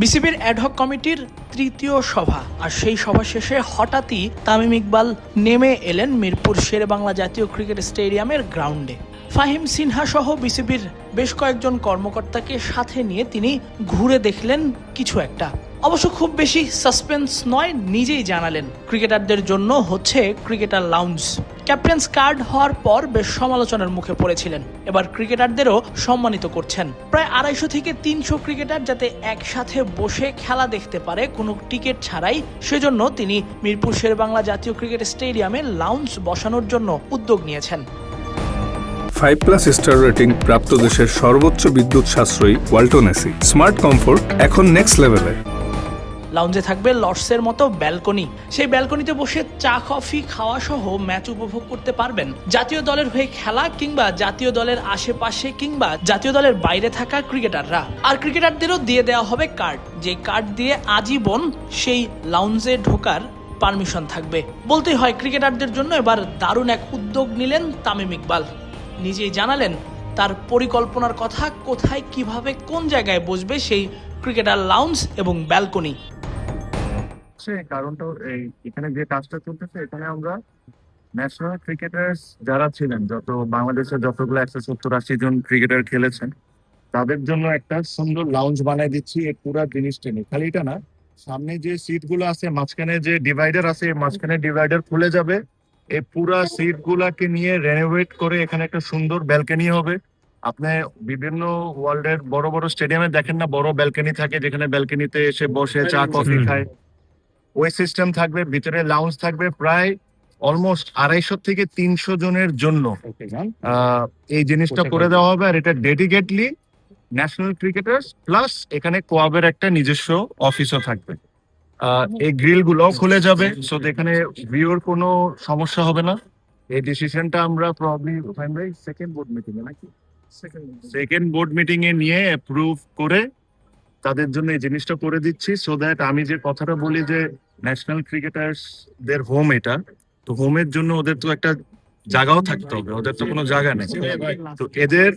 বিসিবির অ্যাডহক কমিটির তৃতীয় সভা, আর সেই সভা শেষে হঠাৎই তামিম ইকবাল নেমে এলেন মিরপুর শেরেবাংলা জাতীয় ক্রিকেট স্টেডিয়ামের গ্রাউন্ডে। ফাহিম সিনহা সহ বিসিবির বেশ কয়েকজন কর্মকর্তাকে সাথে নিয়ে তিনি ঘুরে দেখলেন কিছু একটা। অবশ্য খুব বেশি সাসপেন্স নয়, নিজেই জানালেন ক্রিকেটারদের জন্য হচ্ছে ক্রিকেটার লাউঞ্জ। ক্যাপ্টেন্স কার্ড হওয়ার পর বেশ সমালোচনার মুখে পড়েছিলেন, এবার ক্রিকেটারদেরও সম্মানিত করছেন। প্রায় 250 থেকে 300 ক্রিকেটার যাতে একসাথে বসে খেলা দেখতে পারে কোনো টিকিট ছাড়াই, সেজন্য তিনি মিরপুর শেরেবাংলা জাতীয় ক্রিকেট স্টেডিয়ামে লাউঞ্জ বসানোর জন্য উদ্যোগ নিয়েছেন। 5+ স্টার রেটিং প্রাপ্ত দেশের সর্বোচ্চ বিদ্যুৎ সাশ্রয়ী ওয়ালটন এসি স্মার্ট কমফোর্ট এখন নেক্সট লেভেলে। লাউঞ্জে থাকবে লর্ডসের মতো ব্যালকনি, সেই ব্যালকনিতে বসে চা কফি খাওয়া সহ ম্যাচ উপভোগ করতে পারবেন জাতীয় দলের হয়ে খেলা কিংবা জাতীয় দলের আশেপাশে কিংবা জাতীয় দলের বাইরে থাকা ক্রিকেটাররা। আর ক্রিকেটারদেরও দিয়ে দেওয়া হবে কার্ড, যে কার্ড দিয়ে আজীবন সেই লাউঞ্জে ঢোকার পারমিশন থাকবে। বলতেই হয় ক্রিকেটারদের জন্য এবার দারুণ এক উদ্যোগ নিলেন তামিম ইকবাল। নিজেই জানালেন তার পরিকল্পনার কথা, কোথায় কিভাবে কোন জায়গায় বসবে সেই ক্রিকেটার লাউঞ্জ এবং ব্যালকনি। কারণটা এখানে যে কাজটা চলতেছে, এখানে আমরা ন্যাশনাল ক্রিকেটার্স যারা ছিলেন, যত বাংলাদেশের যতগুলো 170-80 জন ক্রিকেটার খেলেছেন, তাদের জন্য একটা সুন্দর লাউঞ্জ বানাই দিচ্ছি। এই পুরো জিনিসটা নিয়ে খালি এটা না, সামনে যে সিট গুলো আছে, মাঝখানে যে ডিভাইডার আছে, মাঝখানে ডিভাইডার খুলে যাবে। এই পুরা সিট গুলাকে নিয়ে রেনোভেট করে এখানে একটা সুন্দর ব্যালকনি হবে। আপনি বিভিন্ন ওয়ার্ল্ডের বড় বড় স্টেডিয়ামে দেখেন না, বড় ব্যালকনি থাকে, যেখানে ব্যালকনিতে এসে বসে চা কফি খায়। ওই সিস্টেম থাকবে, ভিতরে লাউঞ্জ থাকবে। প্রায় অলমোস্ট 250 থেকে 300 জনের জন্য এই জিনিসটা করে দেওয়া হবে। আর এটা ডেডিকেটলি ন্যাশনাল ক্রিকেটার্স প্লাস এখানে কোয়াবের একটা নিজস্ব অফিসও থাকবে। এই গ্রিল গুলো খুলে যাবে, সো এখানে ভিউর কোনো সমস্যা হবে না। এই ডিসিশনটা আমরা প্রবলি সেকেন্ড বোর্ড মিটিং এ নিয়ে অ্যাপ্রুভ করে তাদের জন্য এই জিনিসটা করে দিচ্ছি। সো দ্যাট আমি যে কথাটা বলি যে ন্যাশনাল ক্রিকেটার্স দের হোম, এটা তো হোমের জন্য ওদের তো একটা জায়গাও থাকতে হবে, ওদের তো কোনো জায়গা নেই। তো এদের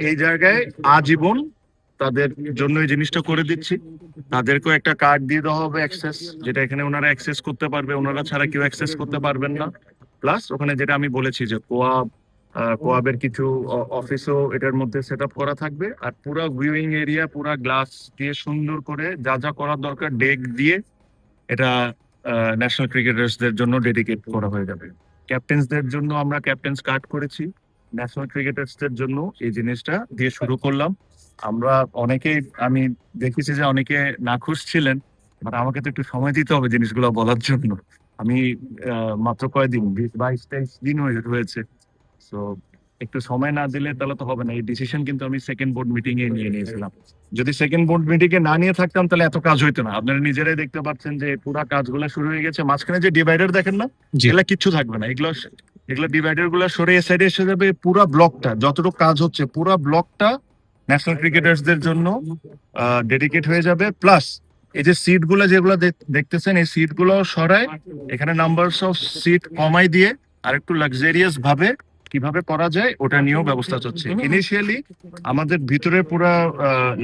এই জায়গায় আজীবন তাদের জন্য এই জিনিসটা করে দিচ্ছি। তাদেরকেও একটা কার্ড দিয়ে দেওয়া হবে অ্যাক্সেস, যেটা এখানে ওনারা অ্যাক্সেস করতে পারবে, ওনারা ছাড়া কেউ অ্যাক্সেস করতে পারবেন না। প্লাস ওখানে যেটা আমি বলেছি যে কোয়াবের কিছু অফিসও এটার মধ্যে সেট আপ করা থাকবে। আর পুরো ভিউইং এরিয়া পুরো গ্লাস দিয়ে সুন্দর করে যা যা করার দরকার ডেক দিয়ে এটা ন্যাশনাল ক্রিকেটার্সদের জন্য ডেডিকেট করা হয়ে যাবে। ক্যাপ্টেন্সদের জন্য আমরা ক্যাপ্টেন্স কার্ড করেছি, ন্যাশনাল ক্রিকেটার্সদের জন্য এই জিনিসটা দিয়ে শুরু করলাম। আমরা অনেকেই, আমি দেখেছি যে অনেকে নাখুশ ছিলেন, বাট আমাকে তো একটু সময় দিতে হবে জিনিসগুলো বলার জন্য। আমি মাত্র কয়দিন, 22-23 দিন হয়েছে। তো একটু সময় না দিলে তাহলে তো হবে না। এই ডিসিশন কিন্তু আমি সেকেন্ড বোর্ড মিটিং এ নিয়ে নিয়েছিলাম। যদি সেকেন্ড বোর্ড মিটিং এ না নিয়ে থাকতাম তাহলে এত কাজ হইতো না। আপনারা নিজেরাই দেখতে পাচ্ছেন যে পুরো কাজগুলো শুরু হয়ে গেছে। মাঝখানে যে ডিভাইডার দেখেন না, এগুলা কিচ্ছু থাকবে না। এগুলো ডিভাইডার গুলো সরে এ সাইডে এসে যাবে। পুরো ব্লকটা যতটুকু কাজ হচ্ছে, পুরো ব্লকটা ন্যাশনাল ক্রিকেটার্সদের জন্য ডেডিকেট হয়ে যাবে। প্লাস এই যে সিট গুলো যেগুলো দেখতেছেন, এই সিট গুলো সরায় এখানে নাম্বারস অফ সিট কমাই দিয়ে আর একটু লাক্সারিয়াস ভাবে কিভাবে করা যায় ওটা নিয়েও ব্যবস্থা চলছে। ইনিশিয়ালি আমাদের ভিতরে পুরো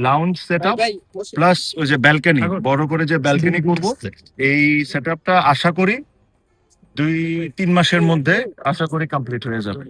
লাউঞ্জ সেটআপ প্লাস ওই যে ব্যালকনি, বড় করে যে ব্যালকনি করব, এই সেটআপটা আশা করি 2-3 মাসের মধ্যে আশা করি কমপ্লিট হয়ে যাবে।